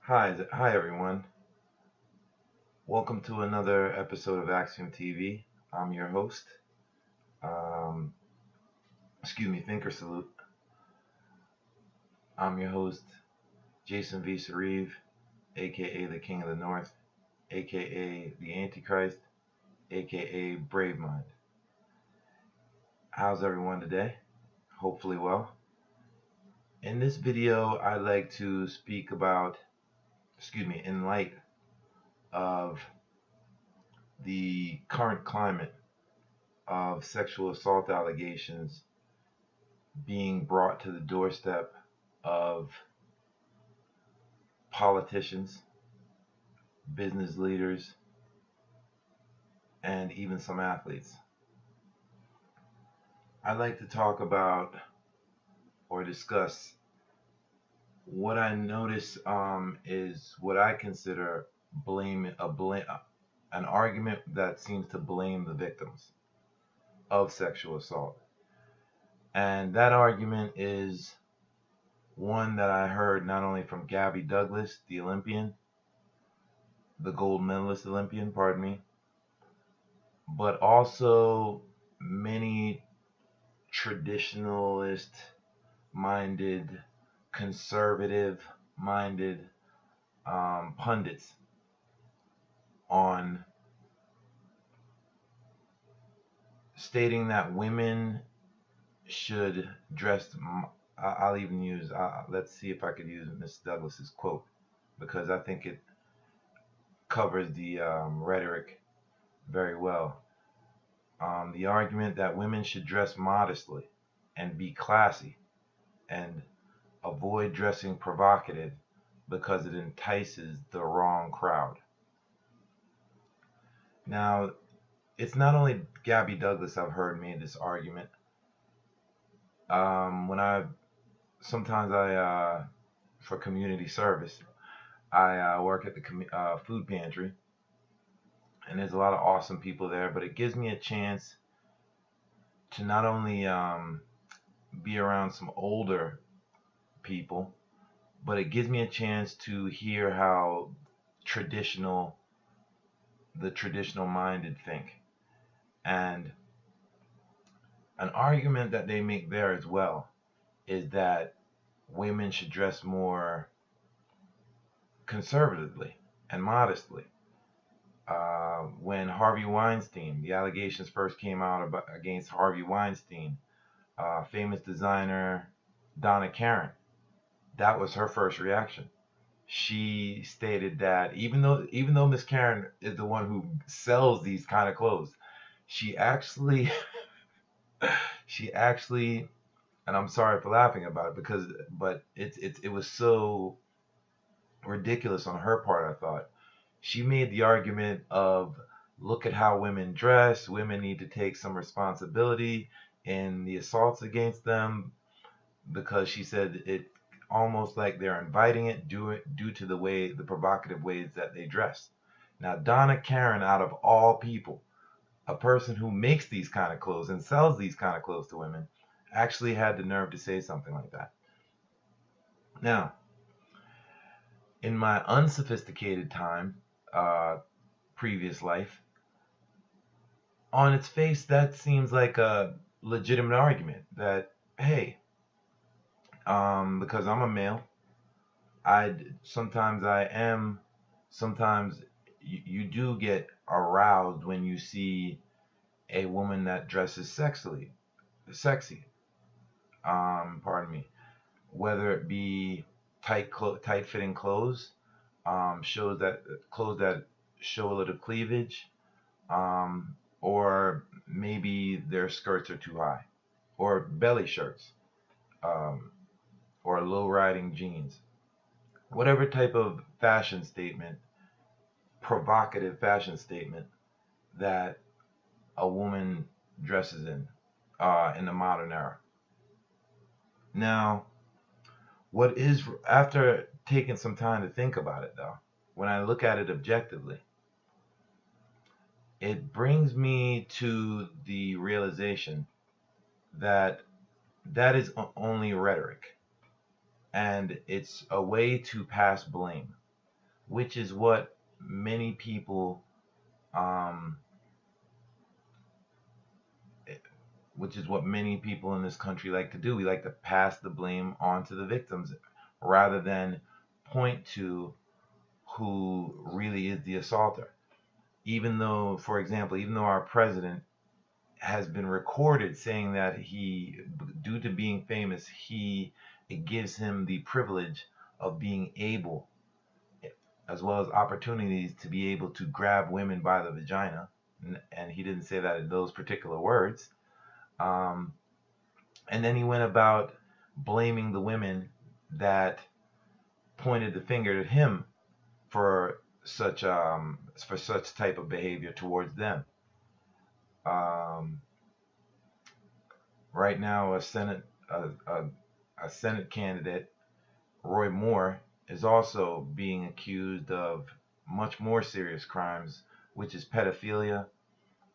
Hi everyone. Welcome to another episode of AXIOM TV. I'm your host. Um, Thinker Salute. I'm your host, Jason V. Sareve, aka the King of the North, aka the Antichrist, aka Brave Mind. How's everyone today? Hopefully well. In this video, I'd like to speak about, in light of the current climate of sexual assault allegations being brought to the doorstep of politicians, business leaders, and even some athletes. I'd like to talk about or discuss what I notice is what I consider an argument that seems to blame the victims of sexual assault. And that argument is one that I heard not only from Gabby Douglas, the gold medalist Olympian, pardon me, but also many traditionalist minded, conservative minded pundits on stating that women should dress. I'll even use, let's see if I could use Miss Douglas's quote, because I think it covers the rhetoric very well. The argument that women should dress modestly and be classy and avoid dressing provocative because it entices the wrong crowd. Now, it's not only Gabby Douglas I've heard made this argument. Sometimes for community service, I work at the food pantry, and there's a lot of awesome people there, but it gives me a chance to not only be around some older people, but it gives me a chance to hear how the traditional minded think. And an argument that they make there as well is that women should dress more conservatively and modestly. When the allegations first came out against Harvey Weinstein, famous designer Donna Karan, that was her first reaction. She stated that even though Miss Karen is the one who sells these kind of clothes, she actually and I'm sorry for laughing about it but it was so ridiculous on her part. I thought she made the argument of, look at how women dress. Women need to take some responsibility in the assaults against them, because she said it almost like they're inviting it due to the provocative ways that they dress. Now, Donna Karan, out of all people, a person who makes these kind of clothes and sells these kind of clothes to women, actually had the nerve to say something like that. Now, in my unsophisticated time, previous life, on its face, that seems like a legitimate argument that, hey, because I'm a male, sometimes you do get aroused when you see a woman that dresses sexy, whether it be tight fitting clothes, clothes that show a little cleavage, or maybe their skirts are too high, or belly shirts, or low riding jeans. Whatever type of provocative fashion statement that a woman dresses in the modern era. Now, after taking some time to think about it, though, when I look at it objectively, it brings me to the realization that that is only rhetoric, and it's a way to pass blame. which is what many people, um, which is what many people in this country like to do. We like to pass the blame onto the victims rather than point to who really is the assaulter. Even though, for example, even though our president has been recorded saying that he, due to being famous, it gives him the privilege of being able, as well as opportunities to be able to grab women by the vagina. And he didn't say that in those particular words. Um, and then he went about blaming the women that pointed the finger at him for such type of behavior towards them. Um, right now, a Senate candidate, Roy Moore, is also being accused of much more serious crimes, which is pedophilia,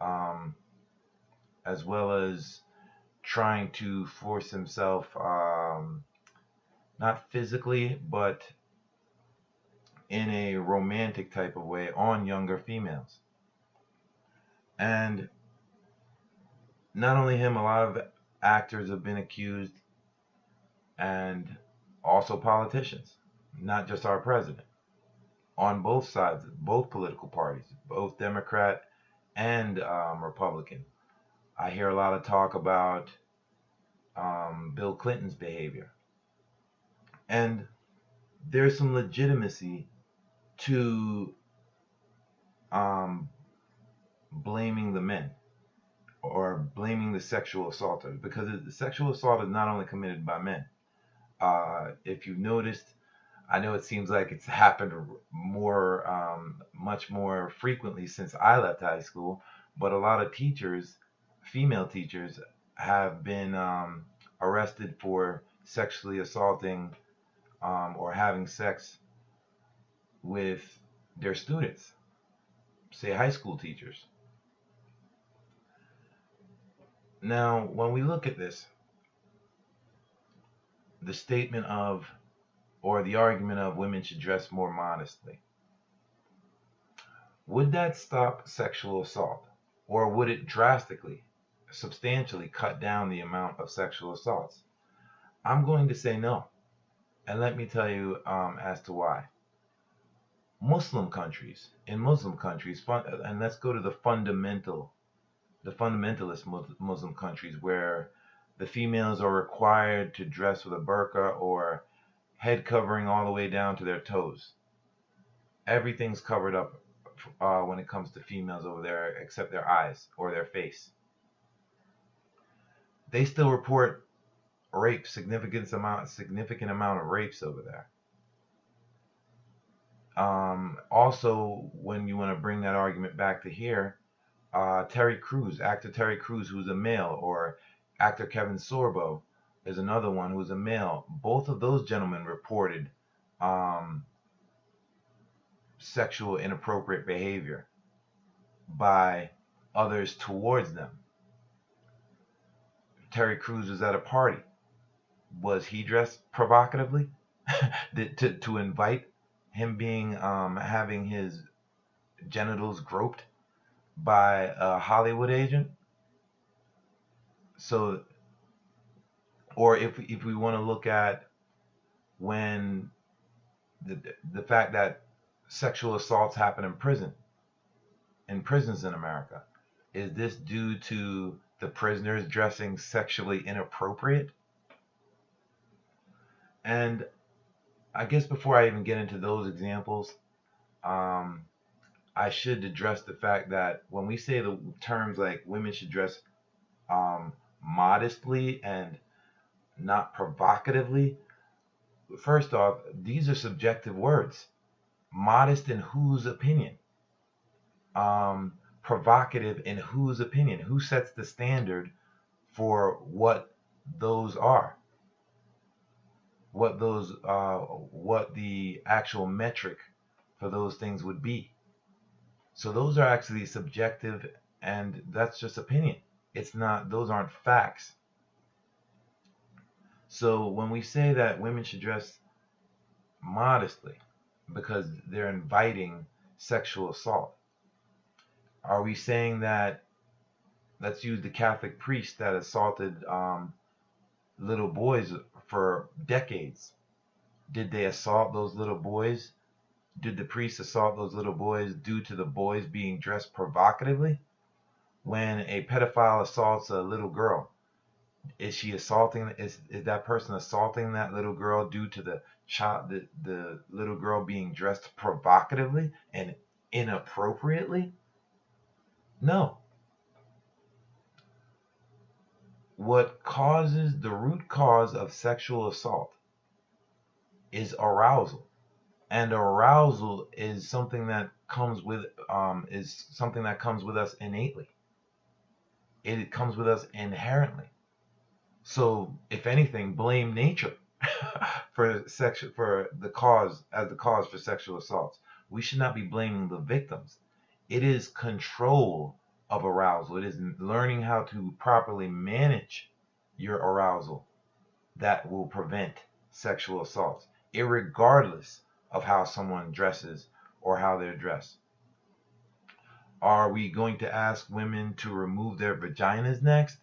um, as well as trying to force himself, not physically, but in a romantic type of way, on younger females. And not only him, a lot of actors have been accused, and also politicians, not just our president, on both sides, both political parties, both Democrat and Republican. I hear a lot of talk about Bill Clinton's behavior. And there's some legitimacy to blaming the men or blaming the sexual assaulters, because the sexual assault is not only committed by men. If you've noticed, I know it seems like it's happened much more frequently since I left high school, but a lot of teachers, female teachers, have been arrested for sexually assaulting or having sex with their students, say high school teachers. Now, when we look at this, the statement of, or the argument of, women should dress more modestly, would that stop sexual assault? Or would it drastically, substantially cut down the amount of sexual assaults? I'm going to say no. And let me tell you as to why. In Muslim countries, and let's go to the fundamentalist Muslim countries, where the females are required to dress with a burqa or head covering all the way down to their toes. Everything's covered up when it comes to females over there, except their eyes or their face. They still report rape, significant amount of rapes over there. Also, when you want to bring that argument back to here, actor Terry Crews, who's a male, or actor Kevin Sorbo is another one who's a male. Both of those gentlemen reported sexual inappropriate behavior by others towards them. Terry Crews was at a party. Was he dressed provocatively to invite him being having his genitals groped by a Hollywood agent? So, or if we want to look at when the fact that sexual assaults happen in prisons in America, is this due to the prisoners dressing sexually inappropriate? And I guess before I even get into those examples, I should address the fact that when we say the terms like women should dress modestly and not provocatively, first off, these are subjective words. Modest in whose opinion? Provocative in whose opinion? Who sets the standard for what those are? What the actual metric for those things would be? So those are actually subjective, and that's just opinion. Those aren't facts. So when we say that women should dress modestly, because they're inviting sexual assault. Are we saying that, let's use the Catholic priest that assaulted little boys for decades? Did they assault those little boys? Did the priest assault those little boys due to the boys being dressed provocatively? When a pedophile assaults a little girl, is that person assaulting that little girl due to the little girl being dressed provocatively and inappropriately? No. What causes the root cause of sexual assault is arousal. And arousal is something that comes with us innately. It comes with us inherently. So, if anything, blame nature for the cause for sexual assaults. We should not be blaming the victims. It is control of arousal. It is learning how to properly manage your arousal that will prevent sexual assaults, irregardless of how someone dresses or how they're dressed. Are we going to ask women to remove their vaginas next?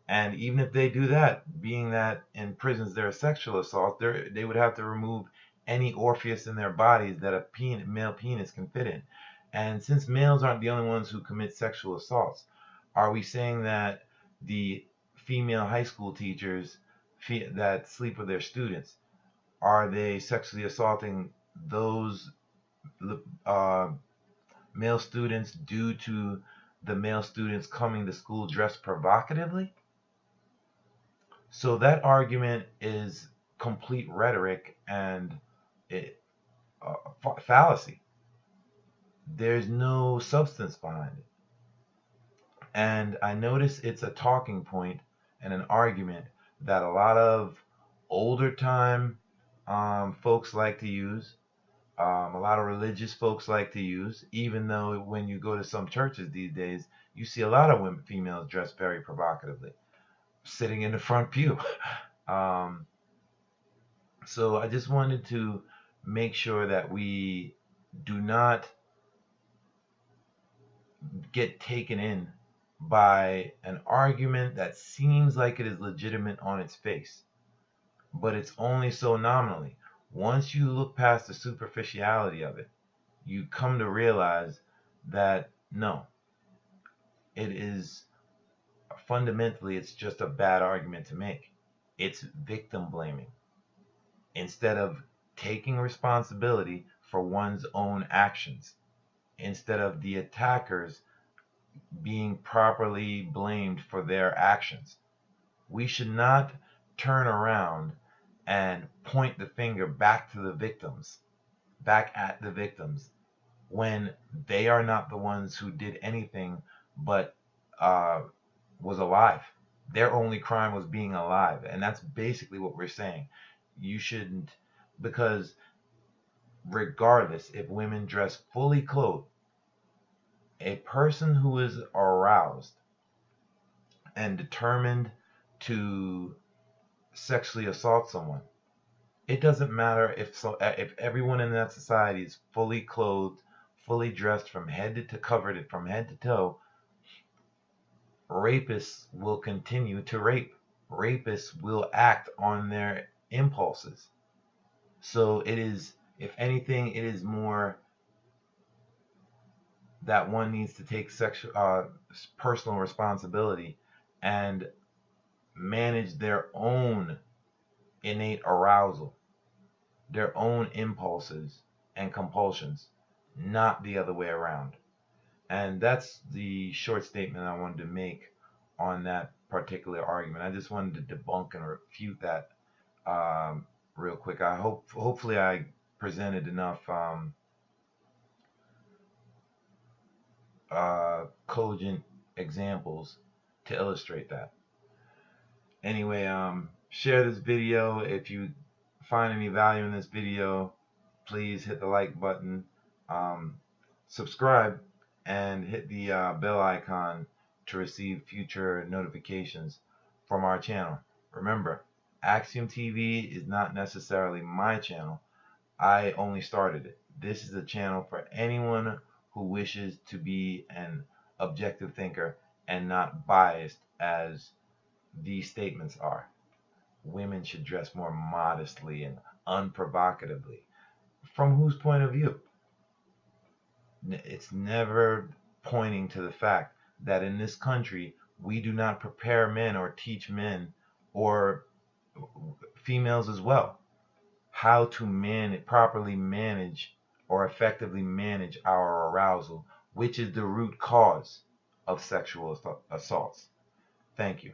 And even if they do that, being that in prisons there are sexual assaults, they would have to remove any orifice in their bodies that a male penis can fit in. And since males aren't the only ones who commit sexual assaults, are we saying that the female high school teachers that sleep with their students, are they sexually assaulting those male students due to the male students coming to school dressed provocatively? So that argument is complete rhetoric and fallacy. There's no substance behind it. And I notice it's a talking point and an argument that a lot of older time folks like to use, a lot of religious folks like to use, even though when you go to some churches these days, you see a lot of females dressed very provocatively, sitting in the front pew. So I just wanted to make sure that we do not get taken in by an argument that seems like it is legitimate on its face, but it's only so nominally. Once you look past the superficiality of it, you come to realize that no, it is fundamentally, it's just a bad argument to make. It's victim blaming instead of taking responsibility for one's own actions, instead of the attackers being properly blamed for their actions. We should not turn around and point the finger back at the victims, when they are not the ones who did anything but was alive. Their only crime was being alive. And that's basically what we're saying. You shouldn't, because regardless if women dress fully clothed, a person who is aroused and determined to sexually assault someone, it doesn't matter if everyone in that society is fully clothed, fully dressed from head to covered from head to toe, rapists will continue to rape. Rapists will act on their impulses. So it is, if anything, it is more that one needs to take personal responsibility and manage their own innate arousal, their own impulses and compulsions, not the other way around. And that's the short statement I wanted to make on that particular argument. I just wanted to debunk and refute that real quick. Hopefully I presented enough cogent examples to illustrate that. Anyway, share this video. If you find any value in this video, please hit the like button, subscribe, and hit the bell icon to receive future notifications from our channel. Remember, AXIOM TV is not necessarily my channel. I only started it. This is a channel for anyone who wishes to be an objective thinker and not biased as these statements are. Women should dress more modestly and unprovocatively. From whose point of view? It's never pointing to the fact that in this country we do not prepare men or teach men or females as well how to properly manage or effectively manage our arousal, which is the root cause of sexual assaults. Thank you.